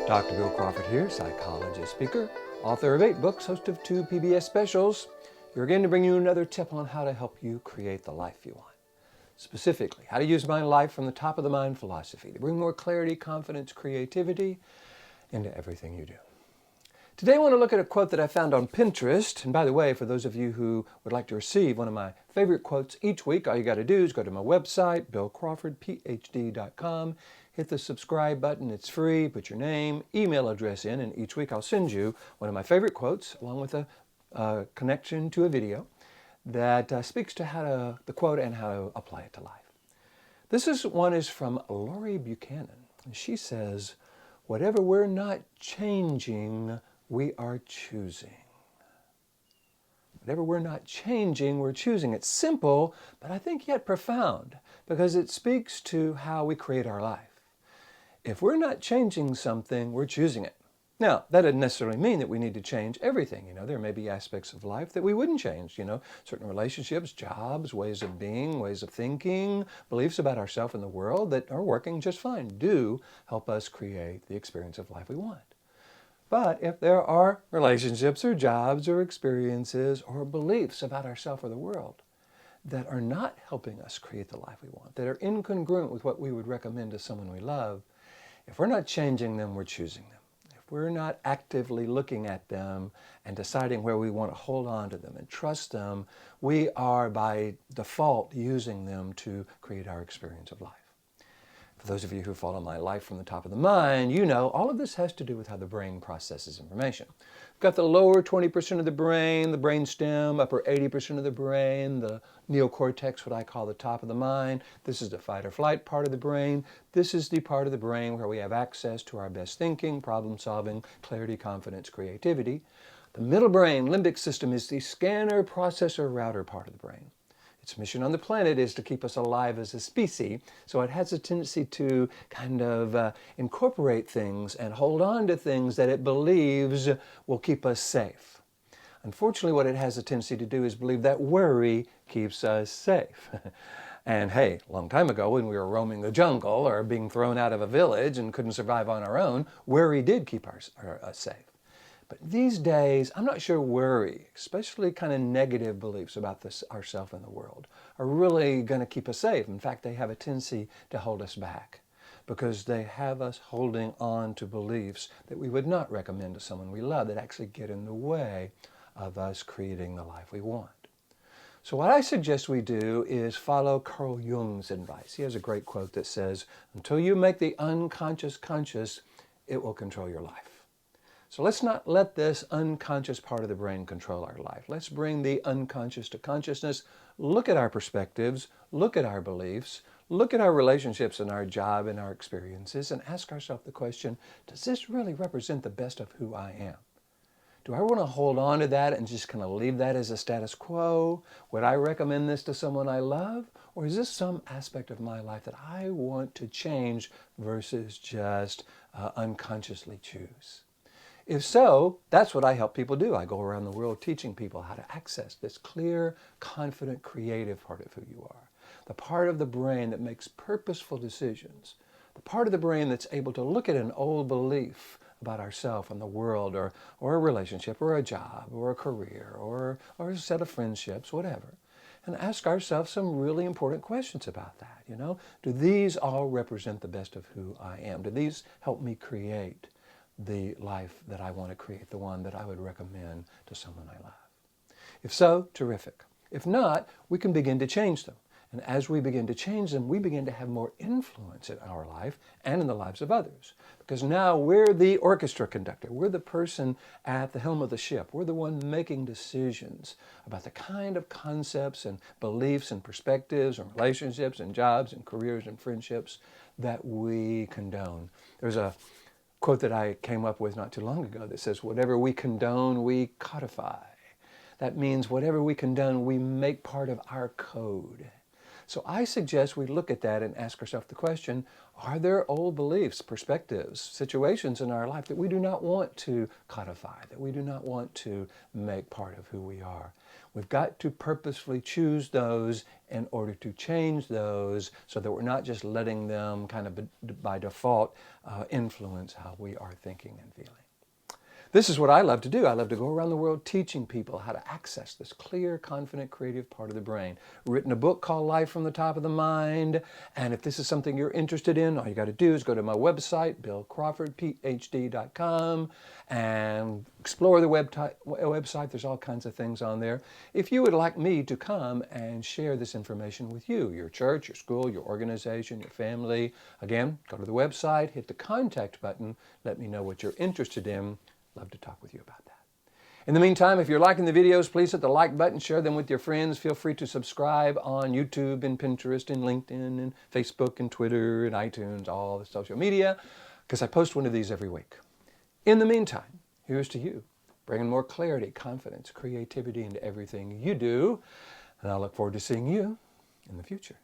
Dr. Bill Crawford here, psychologist, speaker, author of 8 books, host of 2 PBS specials. Here again to bring you another tip on how to help you create the life you want. Specifically, how to use mind life from the top of the mind philosophy to bring more clarity, confidence, creativity into everything you do. Today I want to look at a quote that I found on Pinterest. And by the way, for those of you who would like to receive one of my favorite quotes each week, all you got to do is go to my website, billcrawfordphd.com, hit the subscribe button. It's free. Put your name, email address in, and each week I'll send you one of my favorite quotes along with a connection to a video that speaks to the quote and how to apply it to life. This one is from Lori Buchanan. And she says, "Whatever we're not changing, we are choosing." Whatever we're not changing, we're choosing. It's simple, but I think yet profound, because it speaks to how we create our life. If we're not changing something, we're choosing it. Now, that doesn't necessarily mean that we need to change everything. There may be aspects of life that we wouldn't change. Certain relationships, jobs, ways of being, ways of thinking, beliefs about ourselves and the world that are working just fine do help us create the experience of life we want. But if there are relationships or jobs or experiences or beliefs about ourselves or the world that are not helping us create the life we want, that are incongruent with what we would recommend to someone we love, if we're not changing them, we're choosing them. If we're not actively looking at them and deciding where we want to hold on to them and trust them, we are by default using them to create our experience of life. For those of you who follow my life from the top of the mind, you know all of this has to do with how the brain processes information. We've got the lower 20% of the brain, the brainstem, upper 80% of the brain, the neocortex, what I call the top of the mind. This is the fight or flight part of the brain. This is the part of the brain where we have access to our best thinking, problem solving, clarity, confidence, creativity. The middle brain, limbic system, is the scanner, processor, router part of the brain. Its mission on the planet is to keep us alive as a species, so it has a tendency to kind of incorporate things and hold on to things that it believes will keep us safe. Unfortunately, what it has a tendency to do is believe that worry keeps us safe. And hey, a long time ago when we were roaming the jungle or being thrown out of a village and couldn't survive on our own, worry did keep us safe. But these days, I'm not sure worry, especially kind of negative beliefs about ourselves and the world, are really going to keep us safe. In fact, they have a tendency to hold us back because they have us holding on to beliefs that we would not recommend to someone we love, that actually get in the way of us creating the life we want. So what I suggest we do is follow Carl Jung's advice. He has a great quote that says, "Until you make the unconscious conscious, it will control your life." So let's not let this unconscious part of the brain control our life. Let's bring the unconscious to consciousness, look at our perspectives, look at our beliefs, look at our relationships and our job and our experiences, and ask ourselves the question, does this really represent the best of who I am? Do I want to hold on to that and just kind of leave that as a status quo? Would I recommend this to someone I love? Or is this some aspect of my life that I want to change versus just unconsciously choose? If so, that's what I help people do. I go around the world teaching people how to access this clear, confident, creative part of who you are. The part of the brain that makes purposeful decisions. The part of the brain that's able to look at an old belief about ourselves and the world, or a relationship, or a job, or a career, or a set of friendships, whatever, and ask ourselves some really important questions about that. Do these all represent the best of who I am? Do these help me create the life that I want to create, the one that I would recommend to someone I love? If so, terrific. If not, we can begin to change them. And as we begin to change them, we begin to have more influence in our life and in the lives of others. Because now we're the orchestra conductor. We're the person at the helm of the ship. We're the one making decisions about the kind of concepts and beliefs and perspectives and relationships and jobs and careers and friendships that we condone. There's a quote that I came up with not too long ago that says, "Whatever we condone, we codify." That means whatever we condone, we make part of our code. So I suggest we look at that and ask ourselves the question, are there old beliefs, perspectives, situations in our life that we do not want to codify, that we do not want to make part of who we are? We've got to purposefully choose those in order to change those so that we're not just letting them kind of by default influence how we are thinking and feeling. This is what I love to do. I love to go around the world teaching people how to access this clear, confident, creative part of the brain. Written a book called Life from the Top of the Mind. And if this is something you're interested in, all you got to do is go to my website, Ph.D.com, and explore the website. There's all kinds of things on there. If you would like me to come and share this information with you, your church, your school, your organization, your family, again, go to the website, hit the contact button, let me know what you're interested in. Love to talk with you about that. In the meantime, if you're liking the videos, please hit the like button, share them with your friends. Feel free to subscribe on YouTube and Pinterest and LinkedIn and Facebook and Twitter and iTunes, all the social media, because I post one of these every week. In the meantime, here's to you, bringing more clarity, confidence, creativity into everything you do. And I look forward to seeing you in the future.